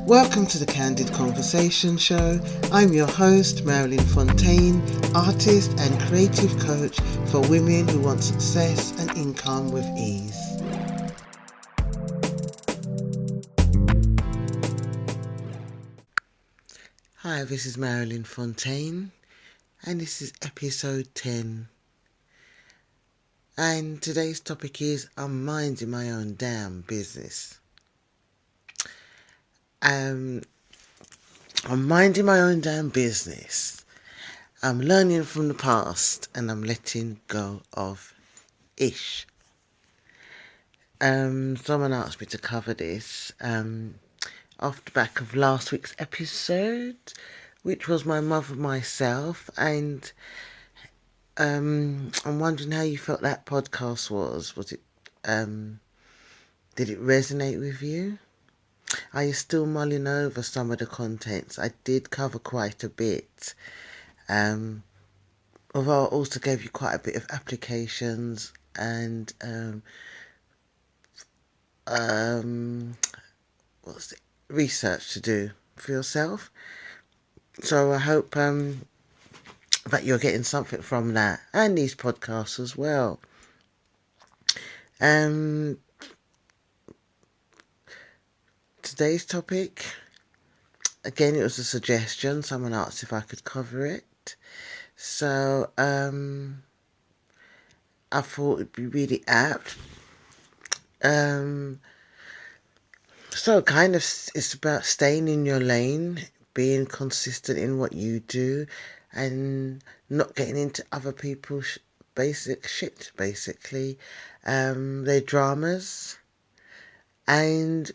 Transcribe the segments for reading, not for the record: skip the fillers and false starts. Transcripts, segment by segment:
Welcome to the Candid Conversation show. I'm your host, Marilyn Fontaine, artist and creative coach for women who want success and income with ease. Hi, this is Marilyn Fontaine, and this is episode 10. And today's topic is I'm minding my own damn business. I'm minding my own damn business. I'm learning from the past and I'm letting go of ish. Someone asked me to cover this off the back of last week's episode, which was my mother myself, and I'm wondering how you felt that podcast was. Was it did it resonate with you? Are you still mulling over some of the contents? I did cover quite a bit. Although I also gave you quite a bit of applications and research to do for yourself. So I hope that you're getting something from that and these podcasts as well. Today's topic, again, it was a suggestion. Someone asked if I could cover it. So I thought it'd be really apt. So kind of it's about staying in your lane, being consistent in what you do, and not getting into other people's basic shit, basically. Their dramas, and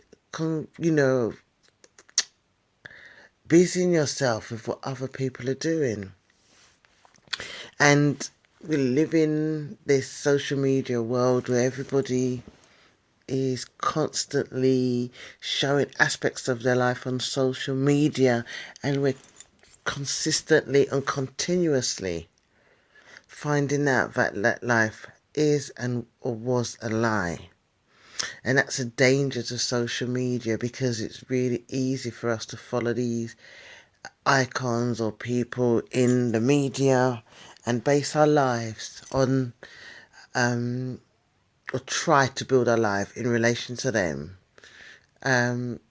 busying yourself with what other people are doing. And we live in this social media world where everybody is constantly showing aspects of their life on social media, and we're consistently and continuously finding out that life is or was a lie. And that's a danger to social media, because it's really easy for us to follow these icons or people in the media and base our lives on or try to build our life in relation to them. And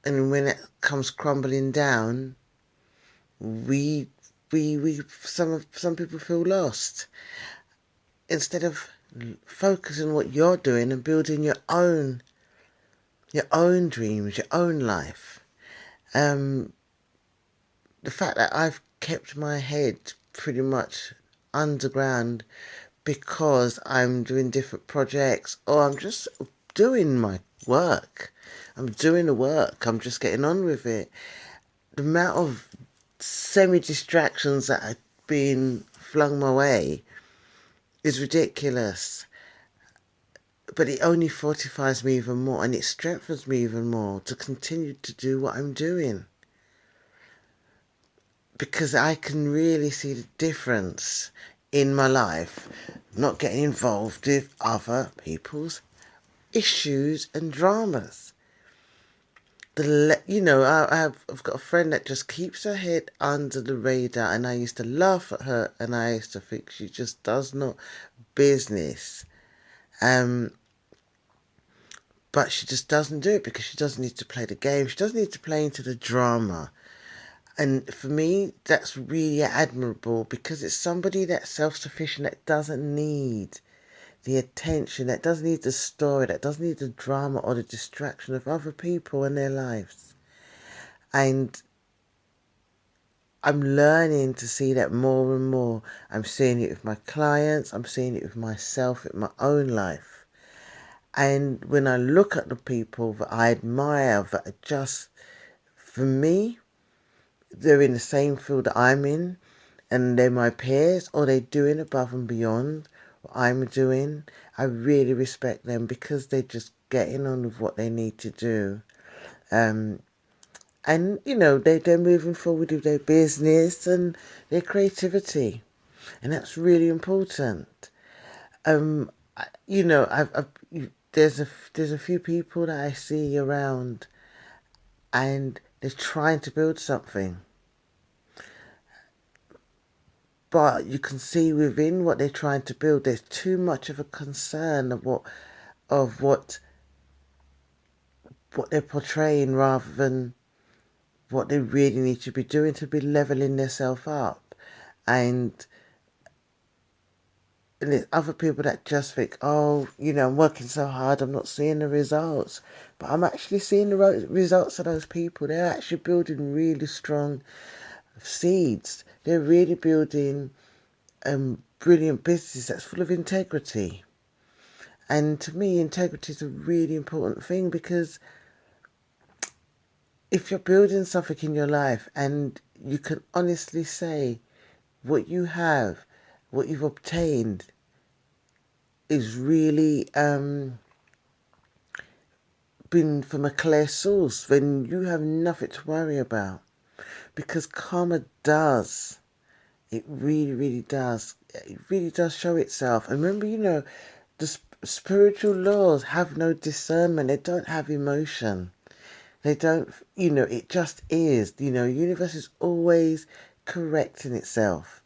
when it comes crumbling down, some people feel lost. Instead of focusing on what you're doing and building your own dreams, your own life. The fact that I've kept my head pretty much underground because I'm doing different projects, or I'm just doing my work. I'm doing the work. I'm just getting on with it. The amount of semi-distractions that have been flung my way is ridiculous. But it only fortifies me even more, and it strengthens me even more to continue to do what I'm doing. Because I can really see the difference in my life, not getting involved with other people's issues and dramas. I've got a friend that just keeps her head under the radar, and I used to laugh at her, and I used to think she just does not business. But she just doesn't do it because she doesn't need to play the game. She doesn't need to play into the drama. And for me, that's really admirable, because it's somebody that's self-sufficient, that doesn't need the attention, that doesn't need the story, that doesn't need the drama or the distraction of other people in their lives. And I'm learning to see that more and more. I'm seeing it with my clients. I'm seeing it with myself, in my own life. And when I look at the people that I admire, that are just, for me, they're in the same field that I'm in, and they're my peers, or they're doing above and beyond what I'm doing, I really respect them, because they're just getting on with what they need to do. And they're moving forward with their business and their creativity, and that's really important. There's a few people that I see around, and they're trying to build something. But you can see within what they're trying to build, there's too much of a concern of what they're portraying rather than what they really need to be doing to be leveling themselves up. And there's other people that just think, oh, I'm working so hard, I'm not seeing the results. But I'm actually seeing the results of those people. They're actually building really strong seeds. They're really building brilliant business that's full of integrity. And to me, integrity is a really important thing, because if you're building something in your life and you can honestly say what you have, what you've obtained, is really been from a clear source, then you have nothing to worry about. Because karma does. It really, really does. It really does show itself. And remember, the spiritual laws have no discernment. They don't have emotion. They don't, it just is. The universe is always correcting itself.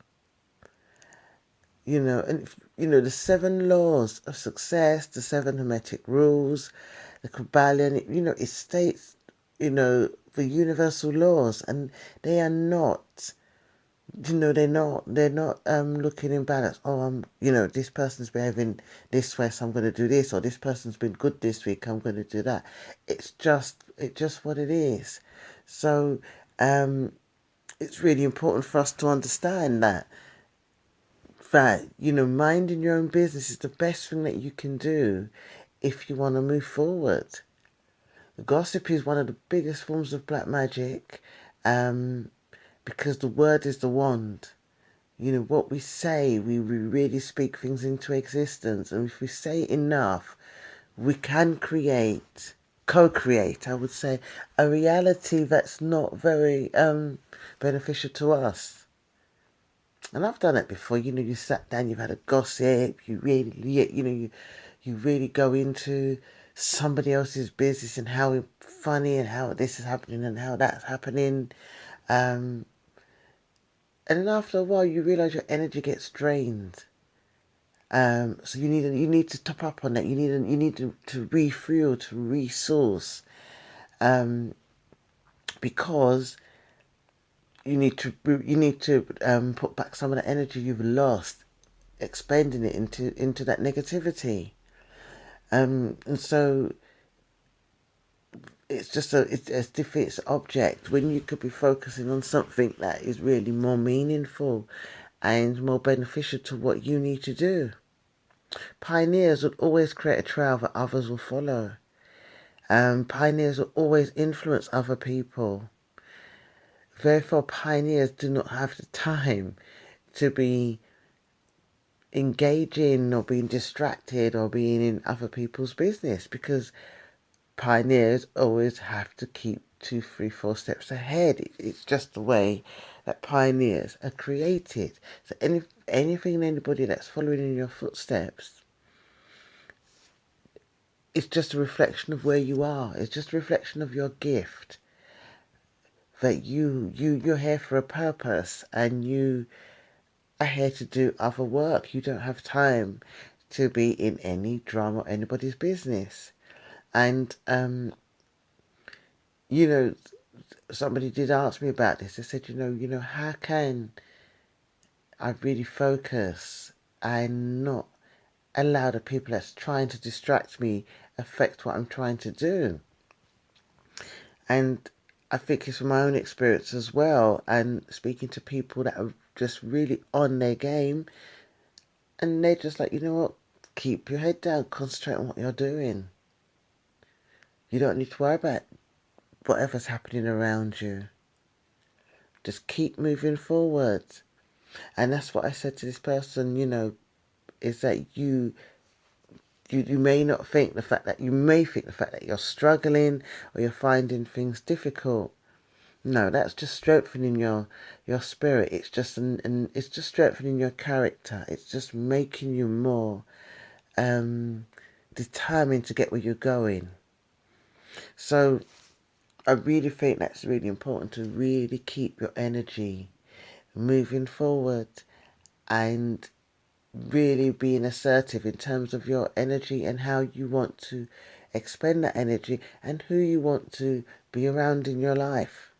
And the 7 laws of success, the 7 Hermetic rules, the Kabbalion, it states, the universal laws, and they are not, they're not looking in balance. Oh, this person's behaving this way, so I'm going to do this, or this person's been good this week, I'm going to do that. It's just what it is. So, it's really important for us to understand that, minding your own business is the best thing that you can do if you want to move forward. Gossip is one of the biggest forms of black magic, because the word is the wand. What we say, we really speak things into existence. And if we say enough, we can co-create, I would say, a reality that's not very beneficial to us. And I've done it before. You sat down, you've had a gossip, you really, you really go into somebody else's business and how funny and how this is happening and how that's happening. And then after a while, you realise your energy gets drained. So you need to top up on that. You need to refuel, to resource, because you need to put back some of the energy you've lost, expending it into that negativity. And so it's just it defeats object when you could be focusing on something that is really more meaningful and more beneficial to what you need to do. Pioneers would always create a trail that others will follow. Pioneers will always influence other people. Therefore, pioneers do not have the time to be engaging or being distracted or being in other people's business, because pioneers always have to keep 2, 3, 4 steps ahead. It's just the way that pioneers are created. So anything and anybody that's following in your footsteps, it's just a reflection of where you are. It's just a reflection of your gift. That you're here for a purpose, and you are here to do other work. You don't have time to be in any drama or anybody's business. And somebody did ask me about this. They said, how can I really focus and not allow the people that's trying to distract me affect what I'm trying to do? And I think it's from my own experience as well, and speaking to people that are just really on their game, and they're just like, you know what, keep your head down, concentrate on what you're doing. You don't need to worry about whatever's happening around you. Just keep moving forward. And that's what I said to this person, is that you may not think the fact that you're struggling or you're finding things difficult. No, that's just strengthening your spirit. It's just it's just strengthening your character. It's just making you more determined to get where you're going. So I really think that's really important, to really keep your energy moving forward and really being assertive in terms of your energy and how you want to expend that energy and who you want to be around in your life.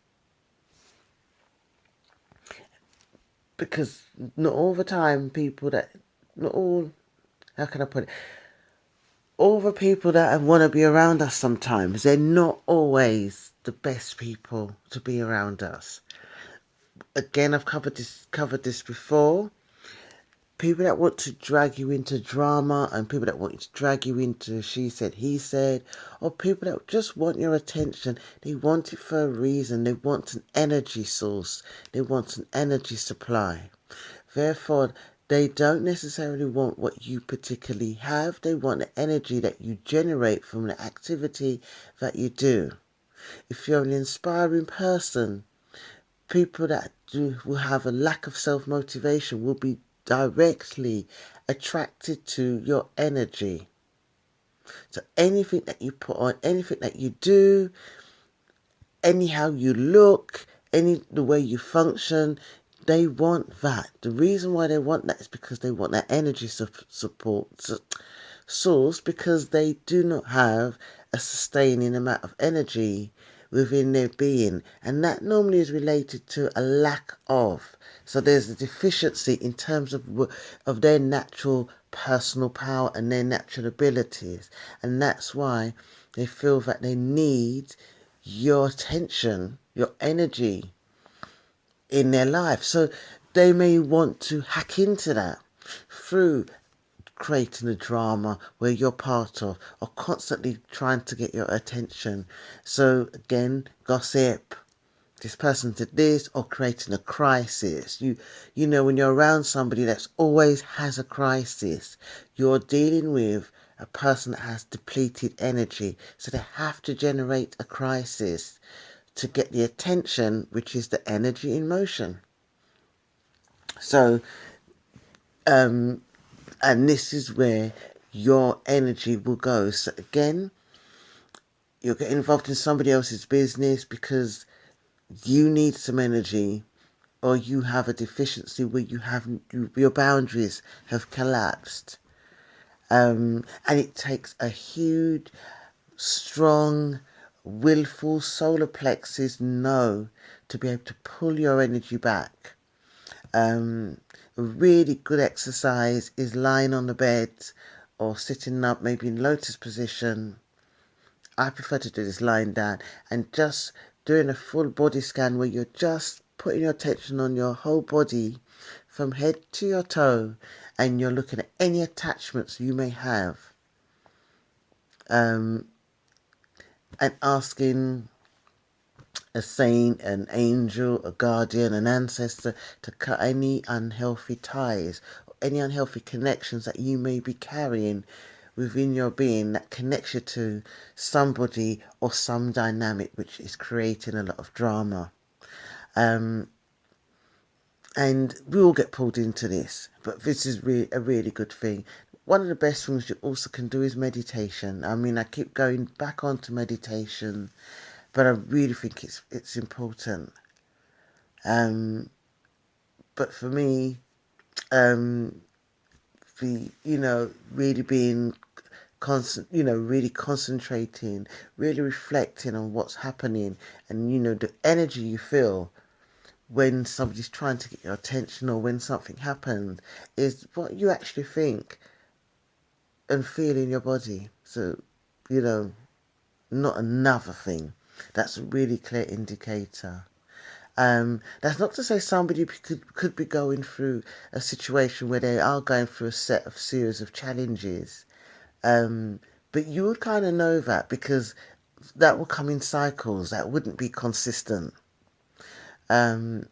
Because not all the time not all, how can I put it? All the people that want to be around us sometimes, they're not always the best people to be around us. Again, I've covered this before. People that want to drag you into drama, and people that want to drag you into she said, he said, or people that just want your attention. They want it for a reason. They want an energy source. They want an energy supply. Therefore, they don't necessarily want what you particularly have. They want the energy that you generate from the activity that you do. If you're an inspiring person, people that will have a lack of self-motivation will be directly attracted to your energy. So anything that you put on, anything that you do, anyhow you look, the way you function, they want that. The reason why they want that is because they want that energy support source, because they do not have a sustaining amount of energy within their being, and that normally is related to a lack of. So there's a deficiency in terms of their natural personal power and their natural abilities, and that's why they feel that they need your attention, your energy in their life. So they may want to hack into that through creating a drama where you're part of, or constantly trying to get your attention. So again, gossip, this person did this, or creating a crisis. You know, when you're around somebody that's always has a crisis, you're dealing with a person that has depleted energy, so they have to generate a crisis to get the attention, which is the energy in motion. So and this is where your energy will go. So again, you'll get involved in somebody else's business because you need some energy, or you have a deficiency where your boundaries have collapsed. And it takes a huge, strong, willful solar plexus no to be able to pull your energy back. A really good exercise is lying on the bed or sitting up, maybe in lotus position. I prefer to do this lying down and just doing a full body scan where you're just putting your attention on your whole body from head to your toe, and you're looking at any attachments you may have, and asking a saint, an angel, a guardian, an ancestor to cut any unhealthy ties, or any unhealthy connections that you may be carrying within your being that connects you to somebody or some dynamic which is creating a lot of drama. And we all get pulled into this, but this is a really good thing. One of the best things you also can do is meditation. I mean, I keep going back onto meditation, but I really think it's important. But for me, really being really concentrating, really reflecting on what's happening, and the energy you feel when somebody's trying to get your attention, or when something happens, is what you actually think and feel in your body. So, not another thing. That's a really clear indicator. That's not to say somebody could be going through a situation where they are going through a series of challenges. But you would kind of know that, because that will come in cycles. That wouldn't be consistent. So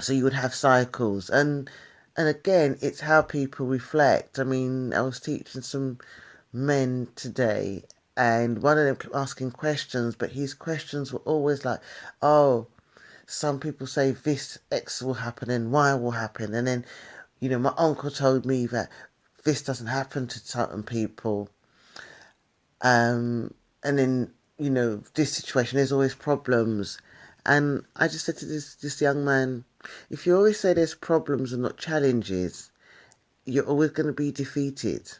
you would have cycles, and again, it's how people reflect. I mean, I was teaching some men today, and one of them kept asking questions, but his questions were always like, oh, some people say this X will happen and Y will happen, and then, my uncle told me that this doesn't happen to certain people, and then, this situation, there's always problems. And I just said to this young man, if you always say there's problems and not challenges, you're always going to be defeated.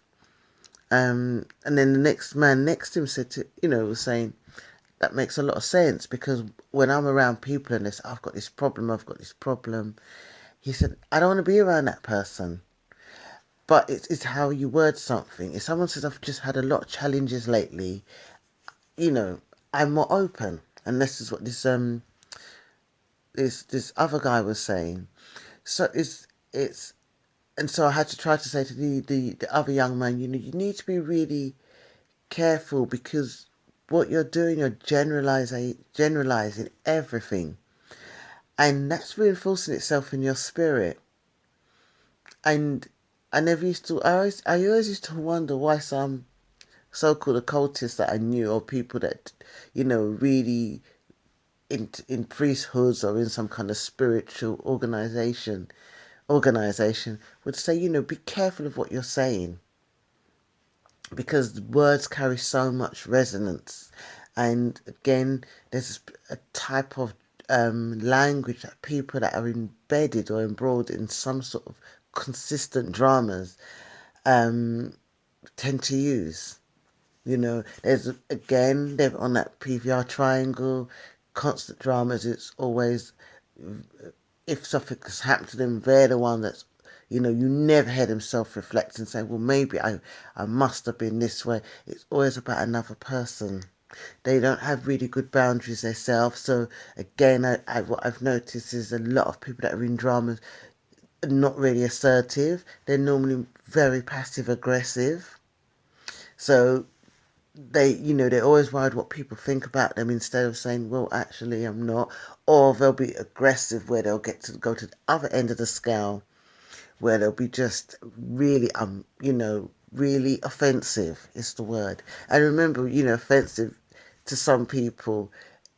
And then the next man next to him said was saying, that makes a lot of sense, because when I'm around people and they say, I've got this problem, I've got this problem, he said, I don't want to be around that person. But it's how you word something. If someone says, I've just had a lot of challenges lately, I'm more open. And this is what this other guy was saying. So it's and so I had to try to say to the other young man, you need to be really careful, because what you're doing, you're generalizing everything, and that's reinforcing itself in your spirit. And I always used to wonder why some so-called occultists that I knew, or people that really in priesthoods or in some kind of spiritual organization would say, be careful of what you're saying, because words carry so much resonance. And again, there's a type of language that people that are embedded or embroiled in some sort of consistent dramas tend to use. There's again, they're on that PVR triangle, constant dramas. It's always, if something has happened to them, they're the one that's, you never hear them self-reflect and say, well, maybe I must have been this way. It's always about another person. They don't have really good boundaries themselves. So again, what I've noticed is a lot of people that are in dramas are not really assertive. They're normally very passive aggressive. So they're always worried what people think about them, instead of saying, well, actually, I'm not. Or they'll be aggressive, where they'll get to go to the other end of the scale, where they'll be just really, really offensive is the word. And remember, offensive to some people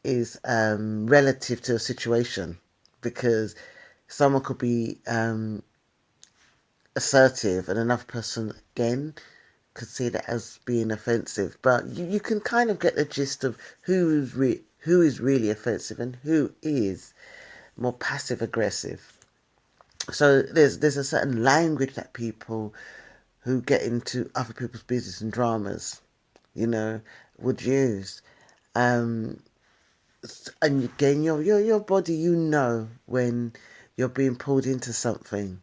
is relative to a situation, because someone could be assertive and another person, again, could see that as being offensive. But you can kind of get the gist of who is really offensive and who is more passive aggressive. So there's a certain language that people who get into other people's business and dramas, would use. And again, your body, when you're being pulled into something,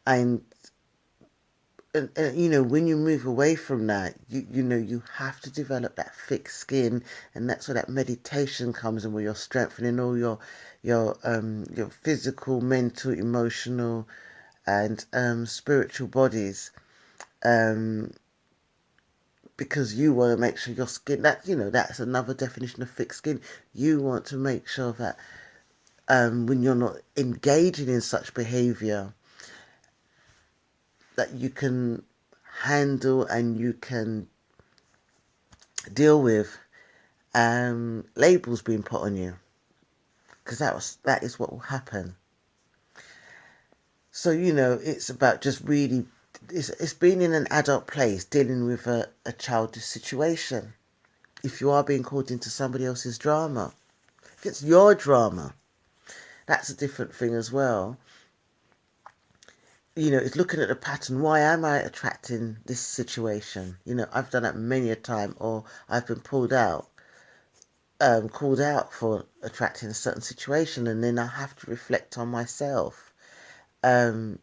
and when you move away from that, you have to develop that thick skin, and that's where that meditation comes in, where you're strengthening all your physical, mental, emotional, and spiritual bodies, because you want to make sure your skin, that's another definition of thick skin. You want to make sure that when you're not engaging in such behavior, that you can handle and you can deal with labels being put on you, because that is what will happen. So it's about just really, it's being in an adult place, dealing with a childish situation. If you are being called into somebody else's drama, if it's your drama, that's a different thing as well. It's looking at the pattern. Why am I attracting this situation? I've done that many a time, or I've been called out for attracting a certain situation, and then I have to reflect on myself. I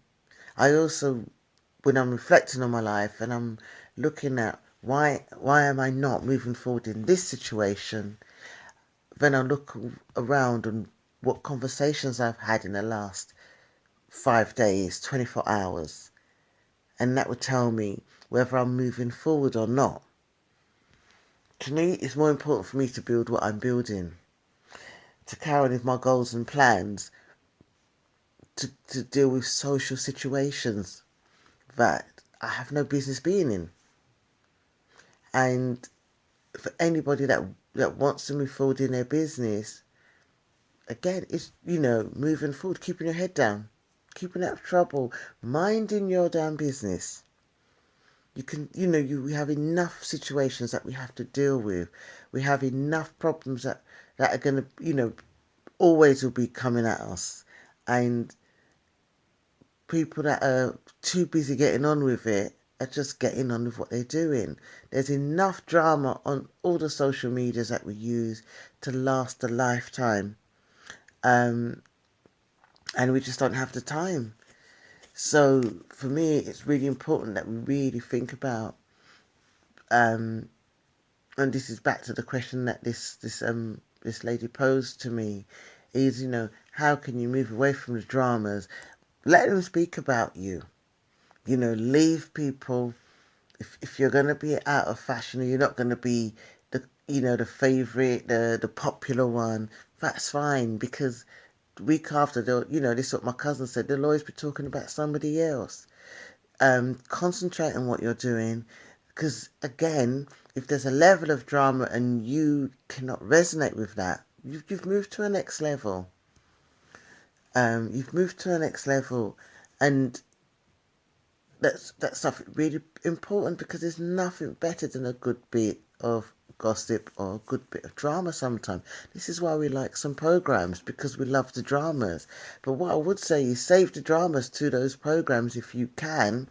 also, when I'm reflecting on my life and I'm looking at why am I not moving forward in this situation, then I look around and what conversations I've had in the last 5 days, 24 hours, and that would tell me whether I'm moving forward or not. To me, it's more important for me to build what I'm building, to carry on with my goals and plans, to deal with social situations that I have no business being in. And for anybody that wants to move forward in their business, again, it's, moving forward, keeping your head down, keeping out of trouble, minding your damn business. We have enough situations that we have to deal with. We have enough problems that are going to, always will be coming at us. And people that are too busy getting on with it are just getting on with what they're doing. There's enough drama on all the social medias that we use to last a lifetime. Um, and we just don't have the time. So for me, it's really important that we really think about, and this is back to the question that this lady posed to me, is how can you move away from the dramas? Let them speak about you. Leave people. If you're going to be out of fashion, or you're not going to be the favorite, the popular one, that's fine, because week after, this is what my cousin said, they'll always be talking about somebody else. Concentrate on what you're doing, because again, if there's a level of drama and you cannot resonate with that, you've moved to a next level. You've moved to a next level, and that's something really important, because there's nothing better than a good bit of gossip or a good bit of drama sometimes. This is why we like some programs, because we love the dramas. But what I would say is save the dramas to those programs if you can,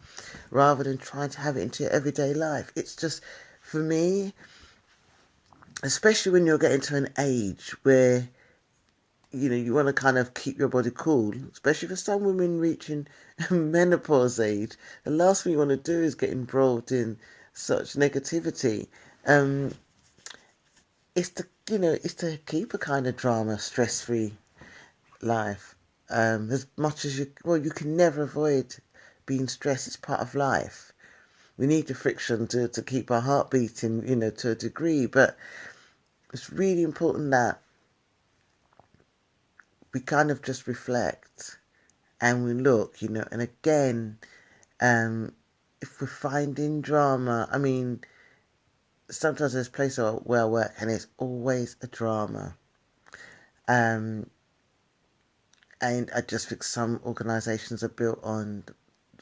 rather than trying to have it into your everyday life. It's just, for me, especially when you're getting to an age where you want to kind of keep your body cool, especially for some women reaching menopause age. The last thing you want to do is get embroiled in such negativity. Um, it's to keep a kind of drama, stress-free life. As much as you can never avoid being stressed. It's part of life. We need the friction to keep our heart beating, to a degree. But it's really important that we kind of just reflect and we look, and again, if we're finding drama, I mean, sometimes there's places where I work and it's always a drama. And I just think some organisations are built on,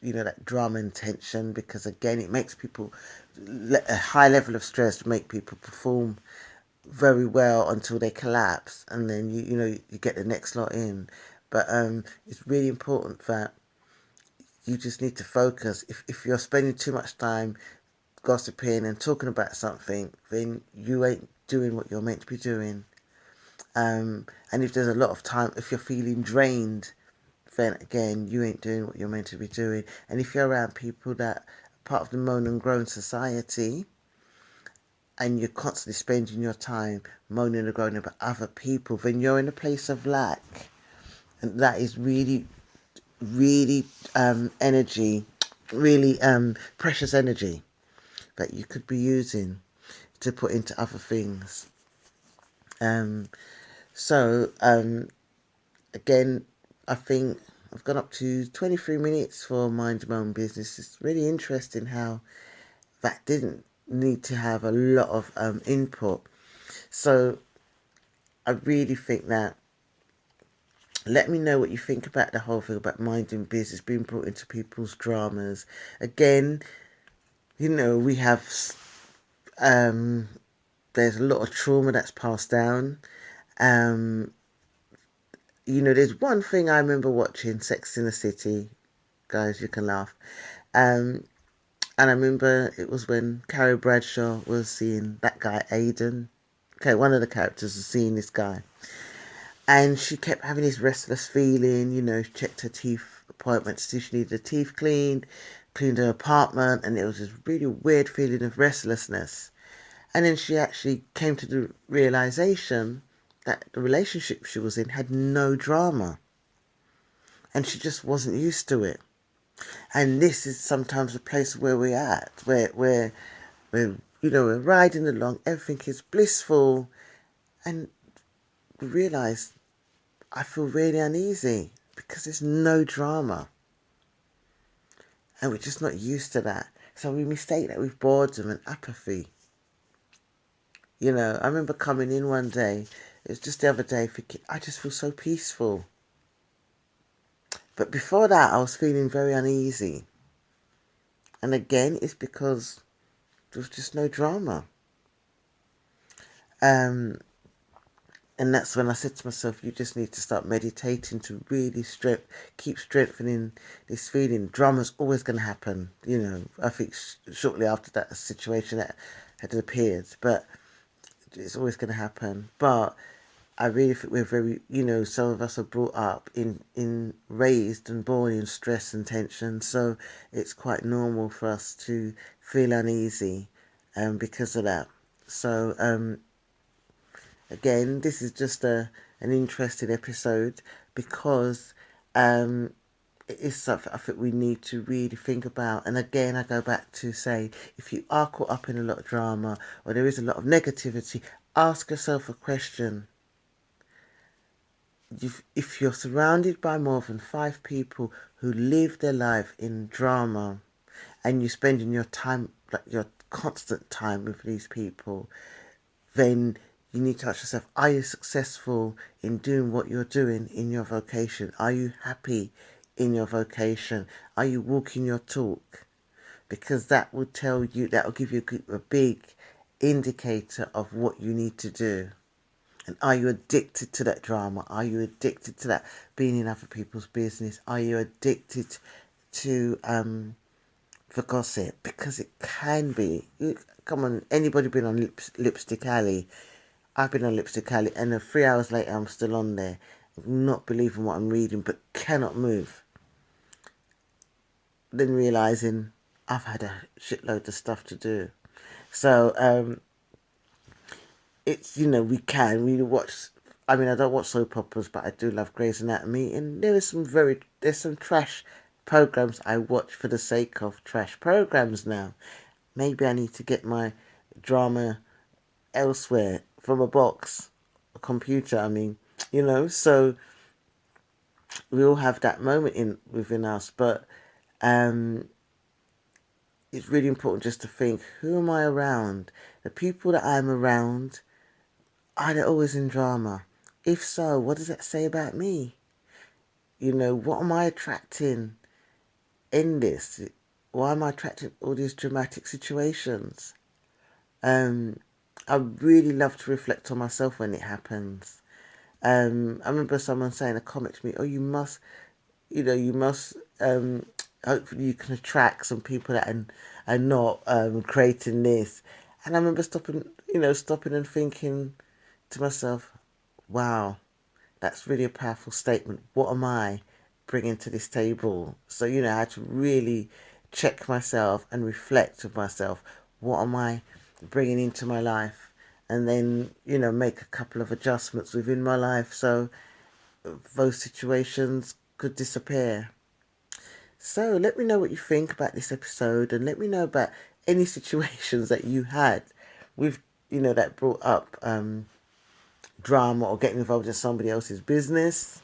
that drama and tension, because again, it makes people, a high level of stress to make people perform very well until they collapse, and then you get the next lot in. But it's really important that you just need to focus. If you're spending too much time gossiping and talking about something, then you ain't doing what you're meant to be doing. And if there's a lot of time, if you're feeling drained, then again, you ain't doing what you're meant to be doing. And if you're around people that are part of the moan and groan society, and you're constantly spending your time moaning and groaning about other people, then you're in a place of lack. And that is really, really energy, really precious energy that you could be using to put into other things. So again, I think I've gone up to 23 minutes for Mind My Own Business. It's really interesting how that didn't need to have a lot of input. So I really think that, let me know what you think about the whole thing about minding business being brought into people's dramas. Again, we have, there's a lot of trauma that's passed down. There's one thing I remember watching, Sex in the City. Guys, you can laugh. And I remember it was when Carrie Bradshaw was seeing that guy, Aidan. Okay, one of the characters was seeing this guy. And she kept having this restless feeling, she checked her teeth appointment to see if she needed her teeth cleaned her apartment, and it was this really weird feeling of restlessness. And then she actually came to the realization that the relationship she was in had no drama. And she just wasn't used to it. And this is sometimes the place where we're at, where we're riding along, everything is blissful, and we realise I feel really uneasy because there's no drama. And we're just not used to that. So we mistake that with boredom and apathy. I remember coming in one day, it was just the other day, thinking, I just feel so peaceful. But before that, I was feeling very uneasy. And again, it's because there was just no drama. And that's when I said to myself, you just need to start meditating to really keep strengthening this feeling. Drama's always going to happen. I think shortly after that situation that had appeared, but it's always going to happen. But I really think we're very, some of us are brought up raised and born in stress and tension. So it's quite normal for us to feel uneasy because of that. So, again, this is just an interesting episode because it is something I think we need to really think about. And again, I go back to say, if you are caught up in a lot of drama or there is a lot of negativity, ask yourself a question. If you're surrounded by more than 5 people who live their life in drama and you're spending your time, like your constant time with these people, then you need to ask yourself, are you successful in doing what you're doing in your vocation? Are you happy in your vocation? Are you walking your talk? Because that will give you a big indicator of what you need to do. And are you addicted to that drama? Are you addicted to that being in other people's business? Are you addicted to for gossip? Because it can be. Come on, anybody been on Lipstick Alley? I've been on Lipstick Alley, and 3 hours later I'm still on there, not believing what I'm reading, but cannot move. Then realising I've had a shitload of stuff to do. So it's, we watch. I mean, I don't watch soap operas, but I do love Grey's Anatomy, and there's some trash programs I watch for the sake of trash programs now. Maybe I need to get my drama elsewhere from a computer. I mean, so we all have that moment within us, but it's really important just to think, who am I around? The people that I'm around, are they always in drama? If so, what does that say about me? What am I attracting in this? Why am I attracting all these dramatic situations? I really love to reflect on myself when it happens. I remember someone saying a comment to me, oh, you must, hopefully you can attract some people that are not creating this. And I remember stopping and thinking to myself, wow, that's really a powerful statement. What am I bringing to this table? So, I had to really check myself and reflect with myself. What am I bringing into my life? And then, make a couple of adjustments within my life so those situations could disappear. So let me know what you think about this episode, and let me know about any situations that you had with, that brought up drama or getting involved in somebody else's business,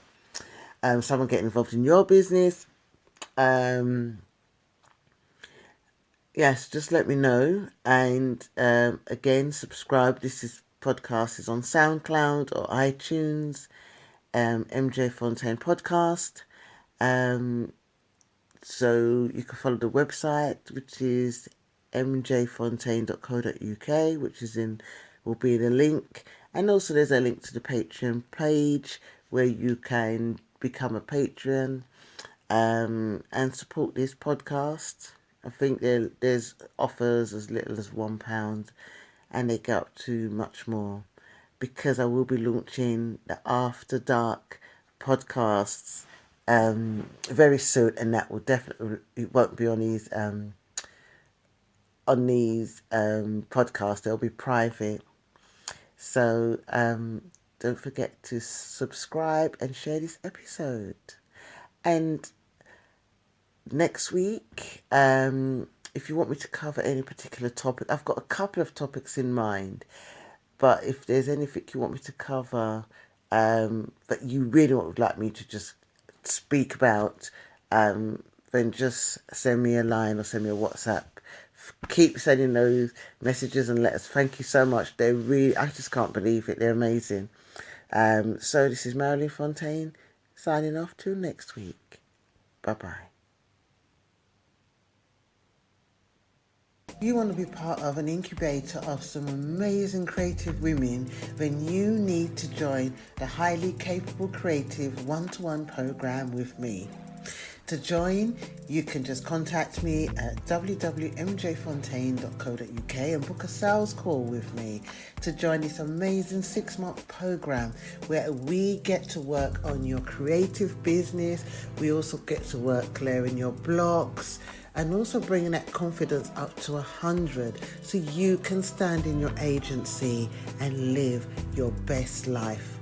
someone getting involved in your business. Yes, just let me know. And again, subscribe. This podcast is on SoundCloud or iTunes, MJ Fontaine Podcast. So you can follow the website, which is mjfontaine.co.uk, which will be in a link. And also there's a link to the Patreon page where you can become a patron and support this podcast. I think there's offers as little as £1, and they go up to much more, because I will be launching the After Dark podcasts very soon, and that will definitely, it won't be on these podcasts. They'll be private. So don't forget to subscribe and share this episode. And next week, if you want me to cover any particular topic, I've got a couple of topics in mind. But if there's anything you want me to cover that you really would like me to just speak about, then just send me a line or send me a WhatsApp. Keep sending those messages and letters. Thank you so much. They're really, I just can't believe it. They're amazing. So this is Marilyn Fontaine signing off till next week. Bye-bye. you want to be part of an incubator of some amazing creative women, then you need to join the Highly Capable Creative one-to-one program with me. To join, you can just contact me at www.mjfontaine.co.uk and book a sales call with me to join this amazing 6-month program where we get to work on your creative business. We also get to work clearing your blocks and also bringing that confidence up to 100 so you can stand in your agency and live your best life.